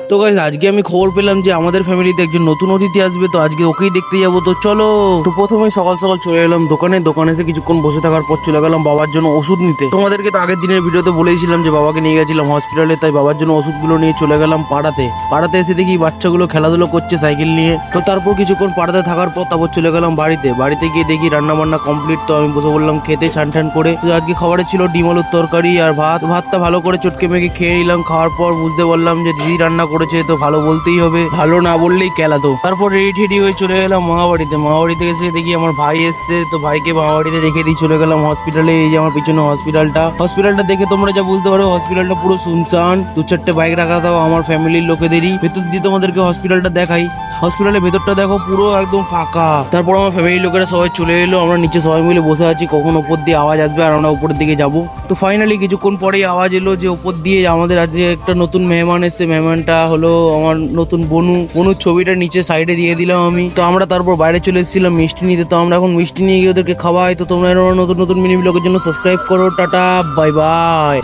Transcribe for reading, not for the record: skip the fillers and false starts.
তো গাইস আজকে আমি খবর পেলাম যে আমাদের ফ্যামিলিতে একজন নতুন অতিথি আসবে, তো আজকে ওকেই দেখতে যাবো। তো চলো। তো প্রথমেই সকাল সকাল চলে এলাম দোকানে এসে কিছুক্ষণ বসে থাকার পর চলে গেলাম বাবার জন্য ওষুধ নিতে। তোমাদেরকে তো আগের দিনের ভিডিওতে বলেইছিলাম যে বাবাকে নিয়ে গেছিলাম হসপিটালে, তাই বাবার জন্য ওষুধগুলো নিয়ে চলে গেলাম পাড়াতে এসে দেখি বাচ্চাগুলো খেলাধুলো করছে সাইকেল নিয়ে। তো তারপর কিছুক্ষণ পাড়াতে থাকার পর তারপর চলে গেলাম বাড়িতে গিয়ে দেখি রান্না বান্না কমপ্লিট। তো আমি বসে বললাম খেতে ছান করে। তো আজকে খাবারে ছিল ডিম আলুর তরকারি আর ভাতটা ভালো করে চটকে মেখে খেয়ে নিলাম। খাওয়ার পর বুঝতে পারলাম যে দিদি রান্না করেছে, তো ভালো বলতেই হবে, ভালো না বললেই কেলাতো। তারপর রেডি হয়ে চলে গেলাম মামাবাড়িতে এসে দেখি আমার ভাই এসছে, তো ভাইকে মামাবাড়িতে রেখে দিয়ে চলে গেলাম হসপিটালে। এই যে আমার পিছনে হসপিটালটা দেখে তোমরা যা বুঝতে পারো, হসপিটালটা পুরো শুনশান। 2-4টে বাইক রাখা দাও আমার ফ্যামিলির লোকেদেরই। ভেতর দিয়ে তোমাদেরকে হসপিটালটা দেখাই। হসপিটালের ভেতরটা দেখো পুরো একদম ফাঁকা। তারপর আমার ফ্যামিলির লোকেরা সবাই চলে এলো, আমরা নিচে সবাই মিলে বসে আছি কখন উপর দিয়ে আওয়াজ আসবে আর আমরা উপরের দিকে যাব। তো ফাইনালি কিছুক্ষণ পরেই আওয়াজ এলো যে উপর দিয়ে আমাদের আজকে একটা নতুন মেহমান এসছে। মেহমানটা হলো আমার নতুন বনুর ছবিটা নিচে সাইডে দিয়ে দিলাম আমি। তো আমরা তারপর বাইরে চলে এসেছিলাম মিষ্টি নিতে। তো আমরা এখন মিষ্টি নিয়ে গিয়ে ওদেরকে খাওয়াই। তো তোমরা নতুন মিনি ব্লগের জন্য সাবস্ক্রাইব করো। Tata bye bye.